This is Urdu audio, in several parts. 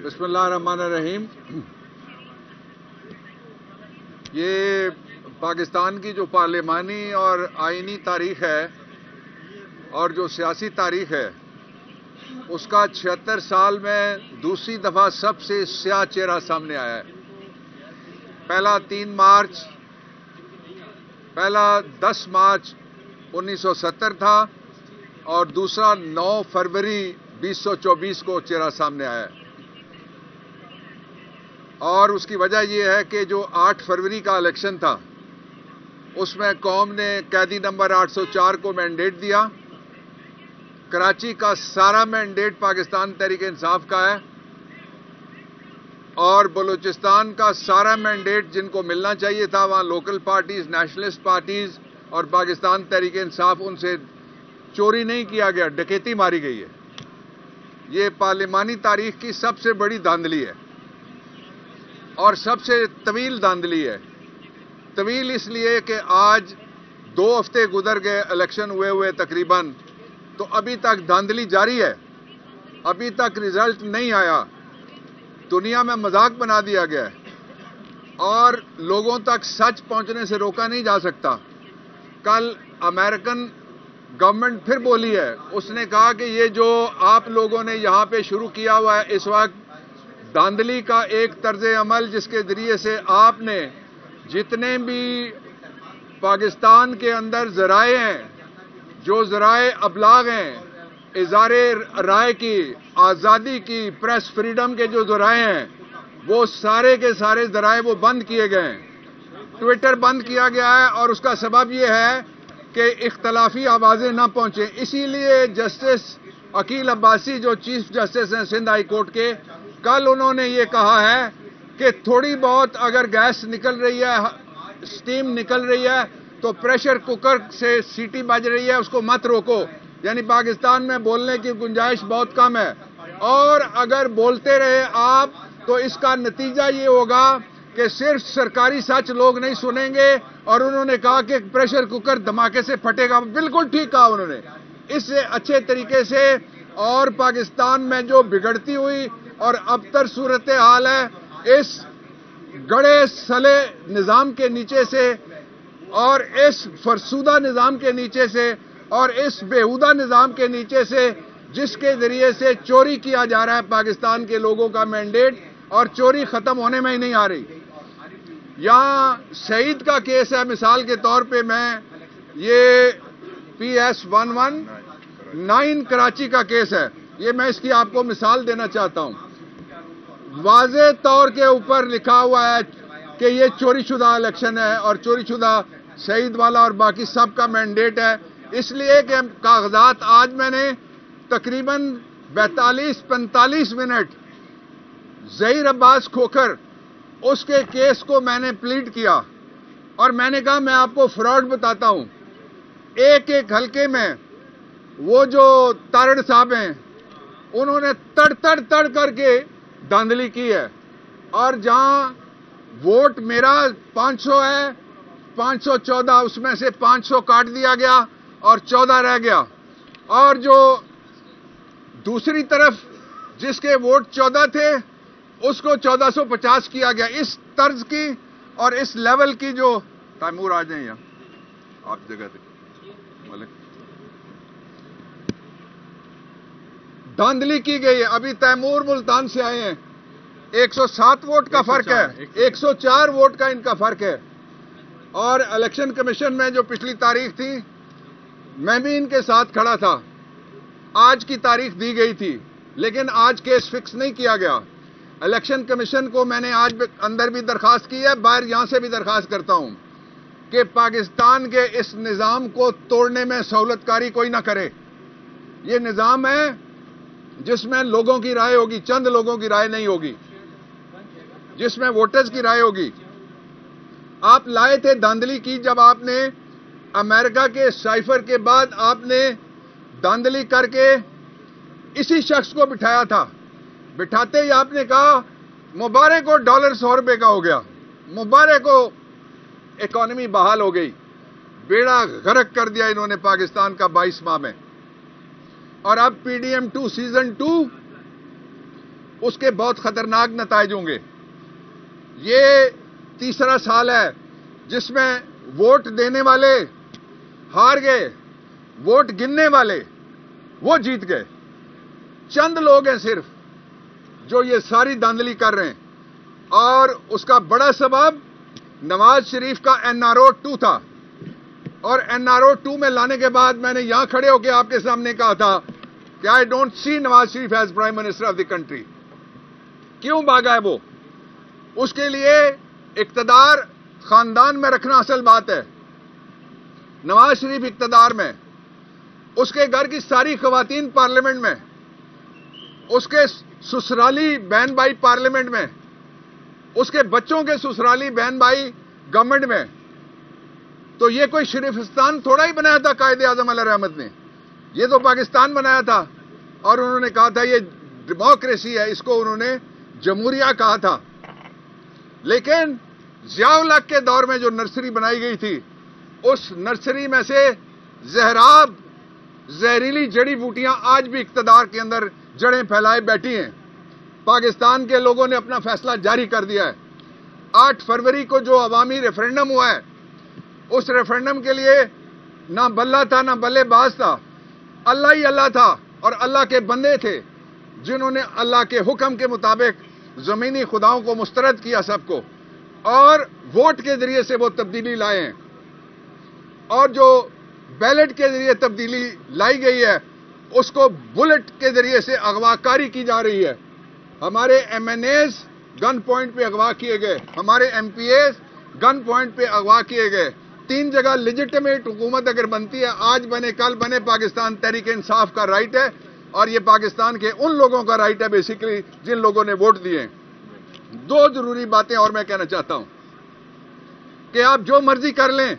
بسم اللہ الرحمن الرحیم. یہ پاکستان کی جو پارلیمانی اور آئینی تاریخ ہے اور جو سیاسی تاریخ ہے اس کا 76 سال میں دوسری دفعہ سب سے سیاہ چہرہ سامنے آیا ہے. پہلا 10 مارچ 1970 تھا اور دوسرا 9 فروری 2024 کو چہرہ سامنے آیا ہے. اور اس کی وجہ یہ ہے کہ جو 8 فروری کا الیکشن تھا اس میں قوم نے قیدی نمبر 804 کو مینڈیٹ دیا. کراچی کا سارا مینڈیٹ پاکستان تحریک انصاف کا ہے اور بلوچستان کا سارا مینڈیٹ جن کو ملنا چاہیے تھا وہاں لوکل پارٹیز، نیشنلسٹ پارٹیز اور پاکستان تحریک انصاف ان سے چوری نہیں کیا گیا، ڈکیتی ماری گئی ہے. یہ پارلیمانی تاریخ کی سب سے بڑی دھاندلی ہے اور سب سے طویل دھاندلی ہے. طویل اس لیے کہ آج 2 ہفتے گزر گئے الیکشن ہوئے تقریباً، تو ابھی تک دھاندلی جاری ہے، ابھی تک رزلٹ نہیں آیا. دنیا میں مذاق بنا دیا گیا ہے اور لوگوں تک سچ پہنچنے سے روکا نہیں جا سکتا. کل امریکن گورنمنٹ پھر بولی ہے، اس نے کہا کہ یہ جو آپ لوگوں نے یہاں پہ شروع کیا ہوا ہے اس وقت دھاندلی کا ایک طرز عمل، جس کے ذریعے سے آپ نے جتنے بھی پاکستان کے اندر ذرائع ہیں، جو ذرائع ابلاغ ہیں، اظہار رائے کی آزادی کی، پریس فریڈم کے جو ذرائع ہیں وہ سارے کے سارے ذرائع وہ بند کیے گئے ہیں. ٹویٹر بند کیا گیا ہے اور اس کا سبب یہ ہے کہ اختلافی آوازیں نہ پہنچیں. اسی لیے جسٹس عقیل عباسی جو چیف جسٹس ہیں سندھ ہائی کورٹ کے، کل انہوں نے یہ کہا ہے کہ تھوڑی بہت اگر گیس نکل رہی ہے، سٹیم نکل رہی ہے تو پریشر کوکر سے سیٹی بج رہی ہے، اس کو مت روکو. یعنی پاکستان میں بولنے کی گنجائش بہت کم ہے اور اگر بولتے رہے آپ تو اس کا نتیجہ یہ ہوگا کہ صرف سرکاری سچ لوگ نہیں سنیں گے. اور انہوں نے کہا کہ پریشر کوکر دھماکے سے پھٹے گا، بالکل ٹھیک کہا انہوں نے. اس سے اچھے طریقے سے اور پاکستان میں جو بگڑتی ہوئی اور ابتر صورتحال ہے، اس گڑے سلے نظام کے نیچے سے اور اس فرسودہ نظام کے نیچے سے اور اس بےہودہ نظام کے نیچے سے جس کے ذریعے سے چوری کیا جا رہا ہے پاکستان کے لوگوں کا مینڈیٹ، اور چوری ختم ہونے میں ہی نہیں آ رہی. یہاں سعید کا کیس ہے، مثال کے طور پہ میں یہ PS 119 کراچی کا کیس ہے، یہ میں اس کی آپ کو مثال دینا چاہتا ہوں. واضح طور کے اوپر لکھا ہوا ہے کہ یہ چوری شدہ الیکشن ہے اور چوری شدہ سعید والا اور باقی سب کا مینڈیٹ ہے. اس لیے کہ کاغذات آج میں نے تقریباً 42-45 منٹ ظہیر عباس کھوکھر اس کے کیس کو میں نے پلیڈ کیا اور میں نے کہا میں آپ کو فراڈ بتاتا ہوں. ایک حلقے میں وہ جو تارڑ صاحب ہیں انہوں نے تڑ کر کے دھاندلی کی ہے اور جہاں ووٹ میرا 500 ہے، 514 اس میں سے 500 کاٹ دیا گیا اور 14 رہ گیا. اور جو دوسری طرف جس کے ووٹ 14 تھے اس کو 1450 کیا گیا. اس طرز کی اور اس لیول کی جو تیمور آ جائیں یہاں آپ جگہ تھے دھاندلی کی گئی ہے. ابھی تیمور ملتان سے آئے ہیں، 107 ووٹ کا فرق ہے، 104 ووٹ کا ان کا فرق ہے. اور الیکشن کمیشن میں جو پچھلی تاریخ تھی میں بھی ان کے ساتھ کھڑا تھا. آج کی تاریخ دی گئی تھی لیکن آج کیس فکس نہیں کیا گیا. الیکشن کمیشن کو میں نے آج اندر بھی درخواست کی ہے، باہر یہاں سے بھی درخواست کرتا ہوں کہ پاکستان کے اس نظام کو توڑنے میں سہولت کاری کوئی نہ کرے. یہ نظام ہے جس میں لوگوں کی رائے ہوگی، چند لوگوں کی رائے نہیں ہوگی، جس میں ووٹرز کی رائے ہوگی. آپ لائے تھے دھاندلی کی جب آپ نے امریکہ کے سائفر کے بعد آپ نے دھاندلی کر کے اسی شخص کو بٹھایا تھا. بٹھاتے ہی آپ نے کہا مبارک کو ڈالر 100 روپے کا ہو گیا، مبارک کو اکانومی بحال ہو گئی. بیڑا غرق کر دیا انہوں نے پاکستان کا 22 ماہ میں. اور اب PDM 2 سیزن 2 اس کے بہت خطرناک نتائج ہوں گے. یہ تیسرا سال ہے جس میں ووٹ دینے والے ہار گئے, ووٹ گننے والے وہ جیت گئے. چند لوگ ہیں صرف جو یہ ساری دھاندلی کر رہے ہیں, اور اس کا بڑا سبب نواز شریف کا NRO 2 تھا. اور NRO 2 میں لانے کے بعد میں نے یہاں کھڑے ہو کے آپ کے سامنے کہا تھا کہ I don't see Nawaz Sharif as prime minister of the country. کیوں بھاگا ہے وہ؟ اس کے لیے اقتدار خاندان میں رکھنا اصل بات ہے. نواز شریف اقتدار میں, اس کے گھر کی ساری خواتین پارلیمنٹ میں, اس کے سسرالی بہن بھائی پارلیمنٹ میں, اس کے بچوں کے سسرالی بہن بھائی گورنمنٹ میں. تو یہ کوئی شریفستان تھوڑا ہی بنایا تھا قائد اعظم علیہ رحمت نے, یہ تو پاکستان بنایا تھا. اور انہوں نے کہا تھا یہ ڈیموکریسی ہے, اس کو انہوں نے جمہوریہ کہا تھا. لیکن ضیاء الحق کے دور میں جو نرسری بنائی گئی تھی, اس نرسری میں سے زہراب زہریلی جڑی بوٹیاں آج بھی اقتدار کے اندر جڑیں پھیلائے بیٹھی ہیں. پاکستان کے لوگوں نے اپنا فیصلہ جاری کر دیا ہے. 8 فروری کو جو عوامی ریفرنڈم ہوا ہے, اس ریفرنڈم کے لیے نہ بلہ تھا نہ بلے باز تھا, اللہ ہی اللہ تھا اور اللہ کے بندے تھے جنہوں نے اللہ کے حکم کے مطابق زمینی خداؤں کو مسترد کیا سب کو, اور ووٹ کے ذریعے سے وہ تبدیلی لائے ہیں. اور جو بیلٹ کے ذریعے تبدیلی لائی گئی ہے, اس کو بلٹ کے ذریعے سے اغوا کاری کی جا رہی ہے. ہمارے MNAs گن پوائنٹ پہ اغوا کیے گئے, ہمارے MPAs گن پوائنٹ پہ اغوا کیے گئے. 3 جگہ لیجٹمیٹ حکومت اگر بنتی ہے, آج بنے کل بنے, پاکستان تحریک انصاف کا رائٹ ہے, اور یہ پاکستان کے ان لوگوں کا رائٹ ہے بیسیکلی جن لوگوں نے ووٹ دیے. 2 ضروری باتیں اور میں کہنا چاہتا ہوں کہ آپ جو مرضی کر لیں,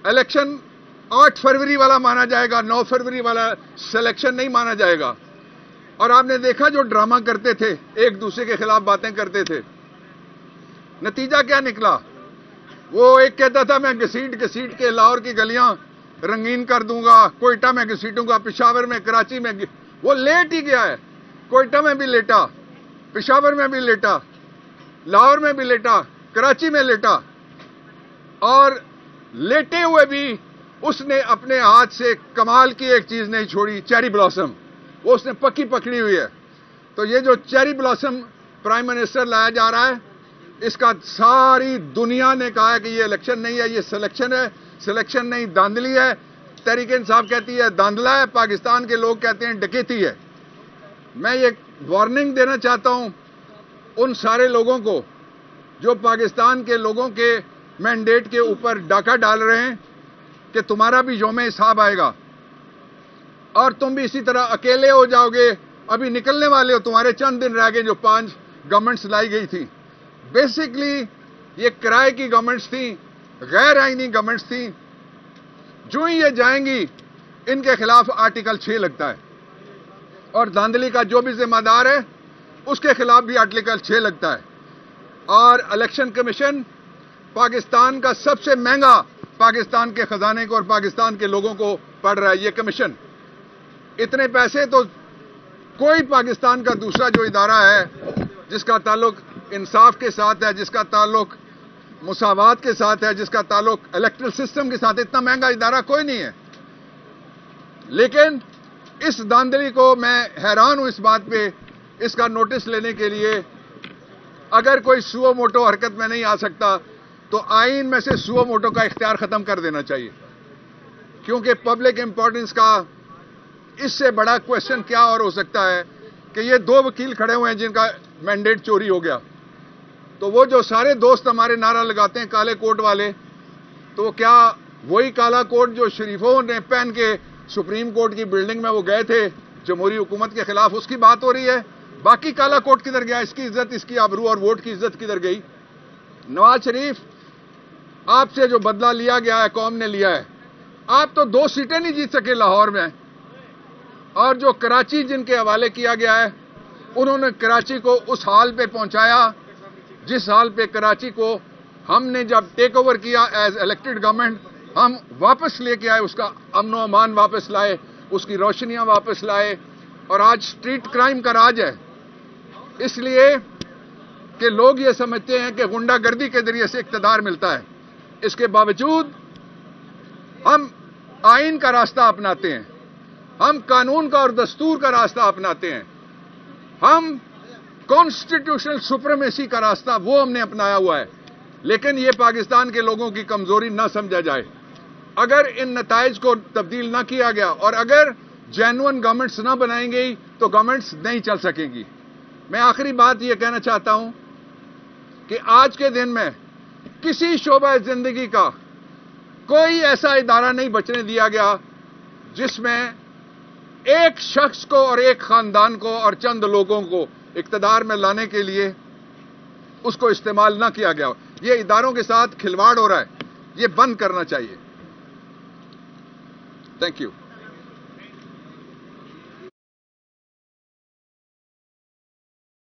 الیکشن 8 فروری والا مانا جائے گا, 9 فروری والا سلیکشن نہیں مانا جائے گا. اور آپ نے دیکھا جو ڈرامہ کرتے تھے, ایک دوسرے کے خلاف باتیں کرتے تھے, نتیجہ کیا نکلا؟ وہ ایک کہتا تھا میں گھسیٹ کے لاہور کی گلیاں رنگین کر دوں گا, کوئٹہ میں گھسیٹوں گا, پشاور میں, کراچی میں. وہ لیٹ ہی گیا ہے. کوئٹہ میں بھی لیٹا, پشاور میں بھی لیٹا, لاہور میں بھی لیٹا, کراچی میں لیٹا. اور لیٹے ہوئے بھی اس نے اپنے ہاتھ سے کمال کی ایک چیز نہیں چھوڑی, چیری بلاسم. وہ اس نے پکی پکڑی ہوئی ہے. تو یہ جو چیری بلاسم پرائم منسٹر لایا جا رہا ہے, اس کا ساری دنیا نے کہا ہے کہ یہ الیکشن نہیں ہے, یہ سلیکشن ہے. سلیکشن نہیں, دھاندلی ہے. تحریک انصاف کہتی ہے دھاندلا ہے, پاکستان کے لوگ کہتے ہیں ڈکیتی ہے. میں یہ وارننگ دینا چاہتا ہوں ان سارے لوگوں کو جو پاکستان کے لوگوں کے مینڈیٹ کے اوپر ڈاکہ ڈال رہے ہیں کہ تمہارا بھی یوم حساب آئے گا اور تم بھی اسی طرح اکیلے ہو جاؤ گے. ابھی نکلنے والے ہو, تمہارے چند دن رہ گئے جو 5 گورنمنٹس لائی گئی تھی. بیسیکلی یہ کرائے کی گورنمنٹس تھیں, غیر آئینی گورنمنٹس تھیں. جو ہی یہ جائیں گی ان کے خلاف آرٹیکل 6 لگتا ہے, اور دھاندلی کا جو بھی ذمہ دار ہے اس کے خلاف بھی آرٹیکل 6 لگتا ہے. اور الیکشن کمیشن پاکستان کا سب سے مہنگا پاکستان کے خزانے کو اور پاکستان کے لوگوں کو پڑ رہا ہے. یہ کمیشن اتنے پیسے تو کوئی پاکستان کا دوسرا جو ادارہ ہے جس کا تعلق انصاف کے ساتھ ہے, جس کا تعلق مساوات کے ساتھ ہے, جس کا تعلق الیکٹرل سسٹم کے ساتھ, اتنا مہنگا ادارہ کوئی نہیں ہے. لیکن اس دھاندلی کو میں حیران ہوں اس بات پہ, اس کا نوٹس لینے کے لیے اگر کوئی سو موٹو حرکت میں نہیں آ سکتا تو آئین میں سے سو موٹو کا اختیار ختم کر دینا چاہیے. کیونکہ پبلک امپورٹنس کا اس سے بڑا کوشچن کیا اور ہو سکتا ہے کہ یہ 2 وکیل کھڑے ہوئے ہیں جن کا مینڈیٹ چوری ہو گیا. تو وہ جو سارے دوست ہمارے نعرہ لگاتے ہیں کالے کوٹ والے, تو کیا وہی کالا کوٹ جو شریفوں نے پہن کے سپریم کورٹ کی بلڈنگ میں وہ گئے تھے جمہوری حکومت کے خلاف, اس کی بات ہو رہی ہے؟ باقی کالا کوٹ کدھر گیا؟ اس کی عزت, اس کی آبرو اور ووٹ کی عزت کدھر گئی؟ نواز شریف, آپ سے جو بدلہ لیا گیا ہے قوم نے لیا ہے. آپ تو 2 سیٹیں نہیں جیت سکے لاہور میں, اور جو کراچی جن کے حوالے کیا گیا ہے انہوں نے کراچی کو اس حال پہ پہنچایا جس حال پہ کراچی کو ہم نے جب ٹیک اوور کیا ایز الیکٹڈ گورنمنٹ, ہم واپس لے کے آئے, اس کا امن و امان واپس لائے, اس کی روشنیاں واپس لائے, اور آج سٹریٹ کرائم کا راج ہے. اس لیے کہ لوگ یہ سمجھتے ہیں کہ غنڈہ گردی کے ذریعے سے اقتدار ملتا ہے. اس کے باوجود ہم آئین کا راستہ اپناتے ہیں, ہم قانون کا اور دستور کا راستہ اپناتے ہیں, ہم کانسٹیٹیوشنل سپریمیسی کا راستہ وہ ہم نے اپنایا ہوا ہے. لیکن یہ پاکستان کے لوگوں کی کمزوری نہ سمجھا جائے. اگر ان نتائج کو تبدیل نہ کیا گیا اور اگر جینوئن گورنمنٹس نہ بنائیں گی تو گورنمنٹس نہیں چل سکیں گی. میں آخری بات یہ کہنا چاہتا ہوں کہ آج کے دن میں کسی شعبہ زندگی کا کوئی ایسا ادارہ نہیں بچنے دیا گیا جس میں ایک شخص کو اور ایک خاندان کو اور چند لوگوں کو اقتدار میں لانے کے لیے اس کو استعمال نہ کیا گیا. یہ اداروں کے ساتھ کھلواڑ ہو رہا ہے, یہ بند کرنا چاہیے. Thank you.